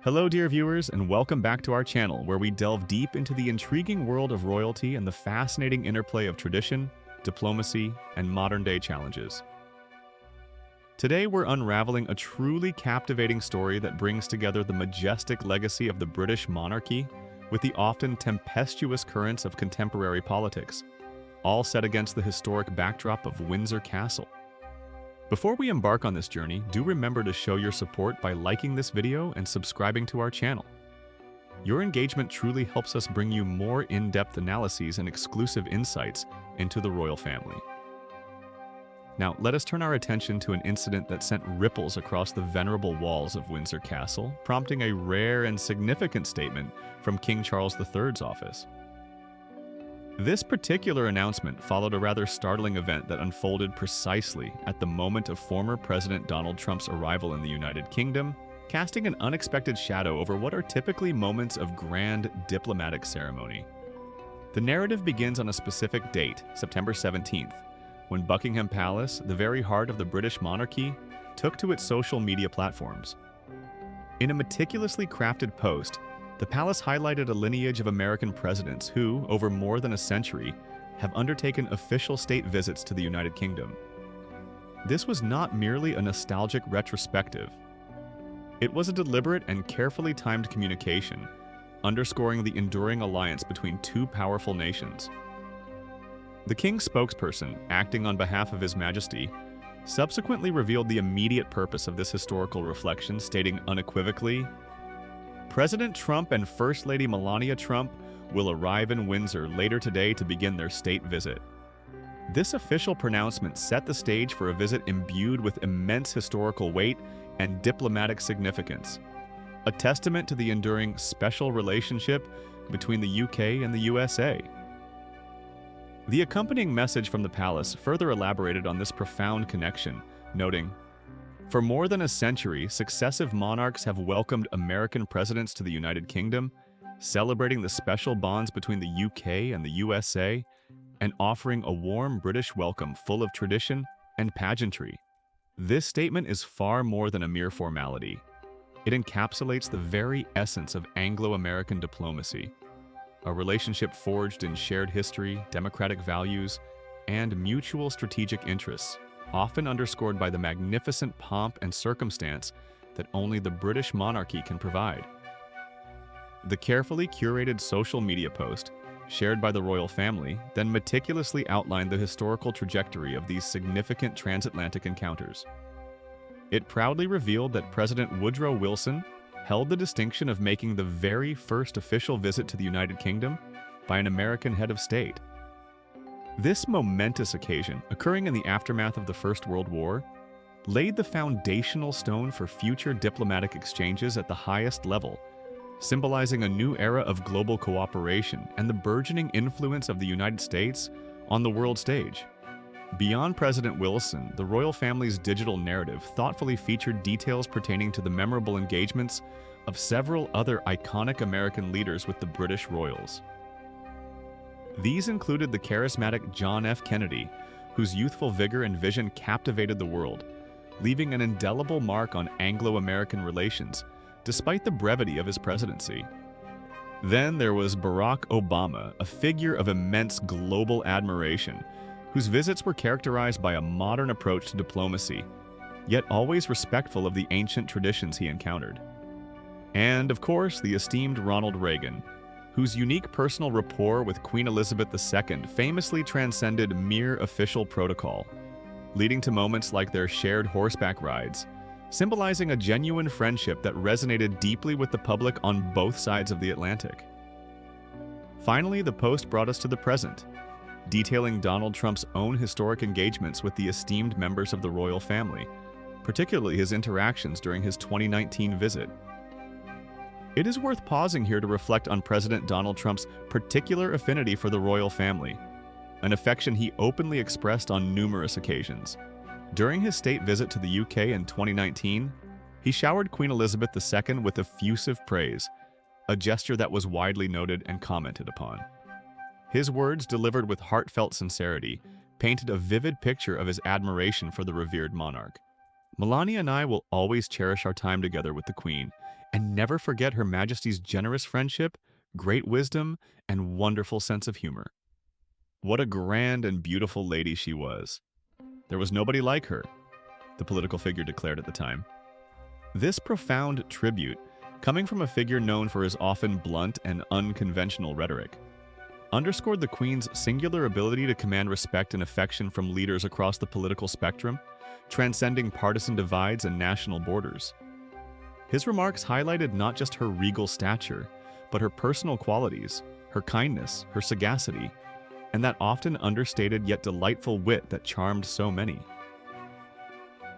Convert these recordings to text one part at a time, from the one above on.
Hello, dear viewers, and welcome back to our channel, where we delve deep into the intriguing world of royalty and the fascinating interplay of tradition, diplomacy, and modern-day challenges. Today, we're unraveling a truly captivating story that brings together the majestic legacy of the British monarchy with the often tempestuous currents of contemporary politics, all set against the historic backdrop of Windsor Castle. Before we embark on this journey, do remember to show your support by liking this video and subscribing to our channel. Your engagement truly helps us bring you more in-depth analyses and exclusive insights into the royal family. Now, let us turn our attention to an incident that sent ripples across the venerable walls of Windsor Castle, prompting a rare and significant statement from King Charles III's office. This particular announcement followed a rather startling event that unfolded precisely at the moment of former President Donald Trump's arrival in the United Kingdom, casting an unexpected shadow over what are typically moments of grand diplomatic ceremony. The narrative begins on a specific date, September 17th, when Buckingham Palace, the very heart of the British monarchy, took to its social media platforms. In a meticulously crafted post, the palace highlighted a lineage of American presidents who, over more than a century, have undertaken official state visits to the United Kingdom. This was not merely a nostalgic retrospective. It was a deliberate and carefully timed communication, underscoring the enduring alliance between two powerful nations. The king's spokesperson, acting on behalf of His Majesty, subsequently revealed the immediate purpose of this historical reflection, stating unequivocally, "President Trump and First Lady Melania Trump will arrive in Windsor later today to begin their state visit." This official pronouncement set the stage for a visit imbued with immense historical weight and diplomatic significance, a testament to the enduring special relationship between the UK and the USA. The accompanying message from the palace further elaborated on this profound connection, noting, "For more than a century, successive monarchs have welcomed American presidents to the United Kingdom, celebrating the special bonds between the UK and the USA, and offering a warm British welcome full of tradition and pageantry. This statement is far more than a mere formality. It encapsulates the very essence of Anglo-American diplomacy, a relationship forged in shared history, democratic values, and mutual strategic interests, often underscored by the magnificent pomp and circumstance that only the British monarchy can provide." The carefully curated social media post, shared by the royal family, then meticulously outlined the historical trajectory of these significant transatlantic encounters. It proudly revealed that President Woodrow Wilson held the distinction of making the very first official visit to the United Kingdom by an American head of state. This momentous occasion, occurring in the aftermath of the First World War, laid the foundational stone for future diplomatic exchanges at the highest level, symbolizing a new era of global cooperation and the burgeoning influence of the United States on the world stage. Beyond President Wilson, the royal family's digital narrative thoughtfully featured details pertaining to the memorable engagements of several other iconic American leaders with the British royals. These included the charismatic John F. Kennedy, whose youthful vigor and vision captivated the world, leaving an indelible mark on Anglo-American relations, despite the brevity of his presidency. Then there was Barack Obama, a figure of immense global admiration, whose visits were characterized by a modern approach to diplomacy, yet always respectful of the ancient traditions he encountered. And, of course, the esteemed Ronald Reagan, whose unique personal rapport with Queen Elizabeth II famously transcended mere official protocol, leading to moments like their shared horseback rides, symbolizing a genuine friendship that resonated deeply with the public on both sides of the Atlantic. Finally, the post brought us to the present, detailing Donald Trump's own historic engagements with the esteemed members of the royal family, particularly his interactions during his 2019 visit. It is worth pausing here to reflect on President Donald Trump's particular affinity for the royal family, an affection he openly expressed on numerous occasions. During his state visit to the UK in 2019, he showered Queen Elizabeth II with effusive praise, a gesture that was widely noted and commented upon. His words, delivered with heartfelt sincerity, painted a vivid picture of his admiration for the revered monarch. "Melania and I will always cherish our time together with the Queen, and never forget Her Majesty's generous friendship, great wisdom, and wonderful sense of humor. What a grand and beautiful lady she was. There was nobody like her, the political figure declared at the time. This profound tribute, coming from a figure known for his often blunt and unconventional rhetoric, underscored the Queen's singular ability to command respect and affection from leaders across the political spectrum, transcending partisan divides and national borders. His remarks highlighted not just her regal stature, but her personal qualities, her kindness, her sagacity, and that often understated yet delightful wit that charmed so many.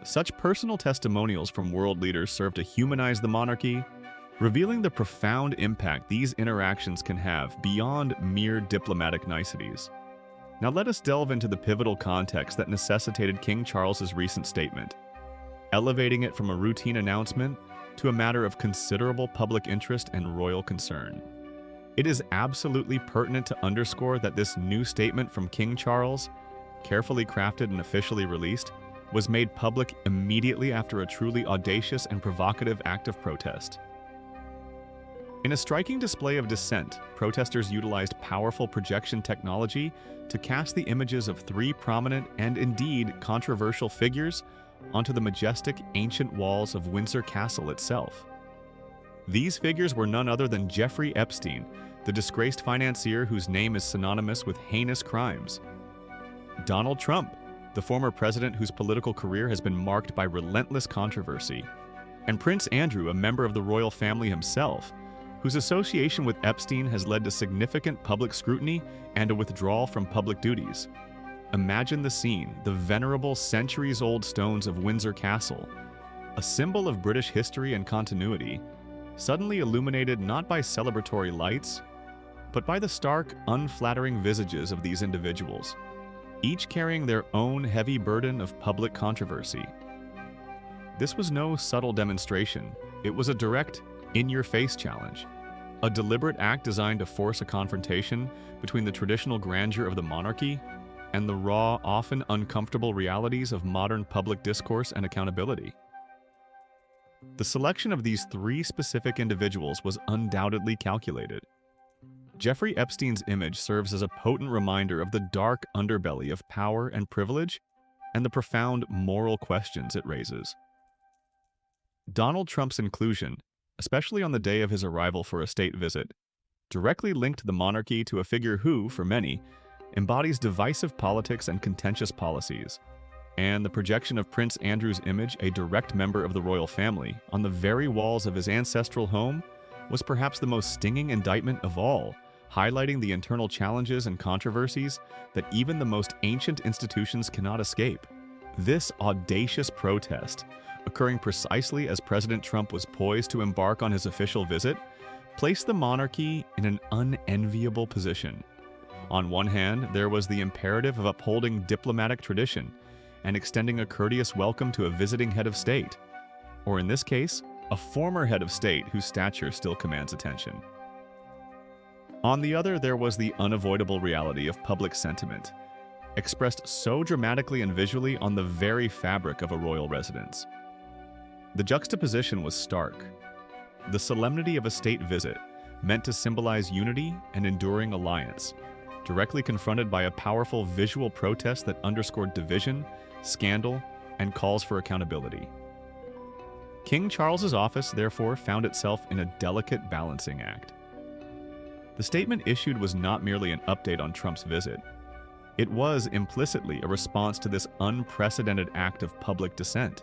Such personal testimonials from world leaders serve to humanize the monarchy, revealing the profound impact these interactions can have beyond mere diplomatic niceties. Now let us delve into the pivotal context that necessitated King Charles's recent statement, elevating it from a routine announcement to a matter of considerable public interest and royal concern. It is absolutely pertinent to underscore that this new statement from King Charles, carefully crafted and officially released, was made public immediately after a truly audacious and provocative act of protest. In a striking display of dissent, protesters utilized powerful projection technology to cast the images of three prominent and indeed controversial figures onto the majestic ancient walls of Windsor Castle itself. These figures were none other than Jeffrey Epstein, the disgraced financier whose name is synonymous with heinous crimes; Donald Trump, the former president whose political career has been marked by relentless controversy; and Prince Andrew, a member of the royal family himself, whose association with Epstein has led to significant public scrutiny and a withdrawal from public duties. Imagine the scene: the venerable centuries-old stones of Windsor Castle, a symbol of British history and continuity, suddenly illuminated not by celebratory lights, but by the stark, unflattering visages of these individuals, each carrying their own heavy burden of public controversy. This was no subtle demonstration. It was a direct, in-your-face challenge, a deliberate act designed to force a confrontation between the traditional grandeur of the monarchy and the raw, often uncomfortable realities of modern public discourse and accountability. The selection of these three specific individuals was undoubtedly calculated. Jeffrey Epstein's image serves as a potent reminder of the dark underbelly of power and privilege and the profound moral questions it raises. Donald Trump's inclusion, especially on the day of his arrival for a state visit, directly linked the monarchy to a figure who, for many, embodies divisive politics and contentious policies, and the projection of Prince Andrew's image, a direct member of the royal family, on the very walls of his ancestral home was perhaps the most stinging indictment of all, highlighting the internal challenges and controversies that even the most ancient institutions cannot escape. This audacious protest, occurring precisely as President Trump was poised to embark on his official visit, placed the monarchy in an unenviable position. On one hand, there was the imperative of upholding diplomatic tradition and extending a courteous welcome to a visiting head of state, or in this case, a former head of state whose stature still commands attention. On the other, there was the unavoidable reality of public sentiment, expressed so dramatically and visually on the very fabric of a royal residence. The juxtaposition was stark. The solemnity of a state visit, meant to symbolize unity and enduring alliance, directly confronted by a powerful visual protest that underscored division, scandal, and calls for accountability. King Charles's office, therefore, found itself in a delicate balancing act. The statement issued was not merely an update on Trump's visit. It was implicitly a response to this unprecedented act of public dissent.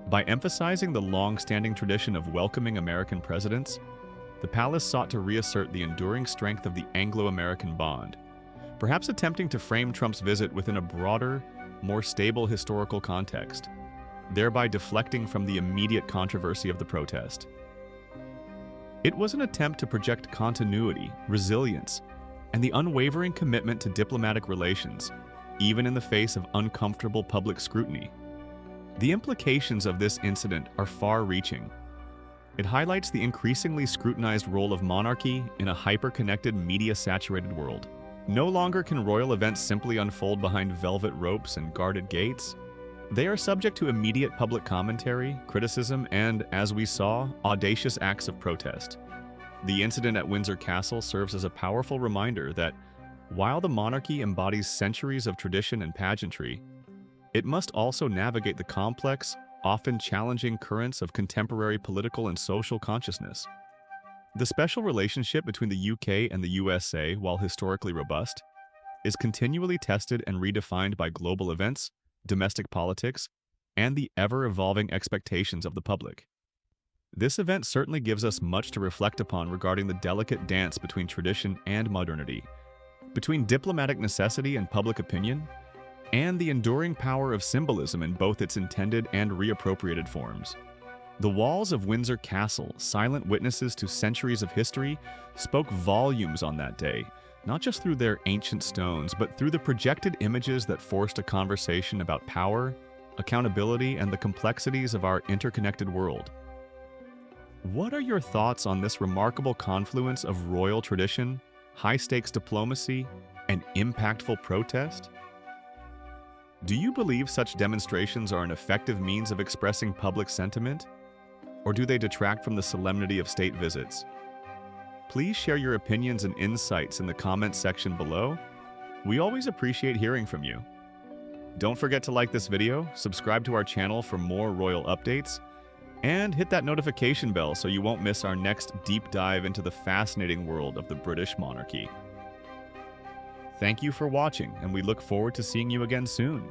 By emphasizing the long-standing tradition of welcoming American presidents, the palace sought to reassert the enduring strength of the Anglo-American bond, perhaps attempting to frame Trump's visit within a broader, more stable historical context, thereby deflecting from the immediate controversy of the protest. It was an attempt to project continuity, resilience, and the unwavering commitment to diplomatic relations, even in the face of uncomfortable public scrutiny. The implications of this incident are far-reaching. It highlights the increasingly scrutinized role of monarchy in a hyper-connected, media-saturated world. No longer can royal events simply unfold behind velvet ropes and guarded gates. They are subject to immediate public commentary, criticism, and, as we saw, audacious acts of protest. The incident at Windsor Castle serves as a powerful reminder that, while the monarchy embodies centuries of tradition and pageantry, it must also navigate the complex, often challenging currents of contemporary political and social consciousness. The special relationship between the UK and the USA, while historically robust, is continually tested and redefined by global events, domestic politics, and the ever-evolving expectations of the public. This event certainly gives us much to reflect upon regarding the delicate dance between tradition and modernity, between diplomatic necessity and public opinion, and the enduring power of symbolism in both its intended and reappropriated forms. The walls of Windsor Castle, silent witnesses to centuries of history, spoke volumes on that day, not just through their ancient stones, but through the projected images that forced a conversation about power, accountability, and the complexities of our interconnected world. What are your thoughts on this remarkable confluence of royal tradition, high-stakes diplomacy, and impactful protest? Do you believe such demonstrations are an effective means of expressing public sentiment, or do they detract from the solemnity of state visits? Please share your opinions and insights in the comments section below. We always appreciate hearing from you. Don't forget to like this video, subscribe to our channel for more royal updates, and hit that notification bell so you won't miss our next deep dive into the fascinating world of the British monarchy. Thank you for watching, and we look forward to seeing you again soon.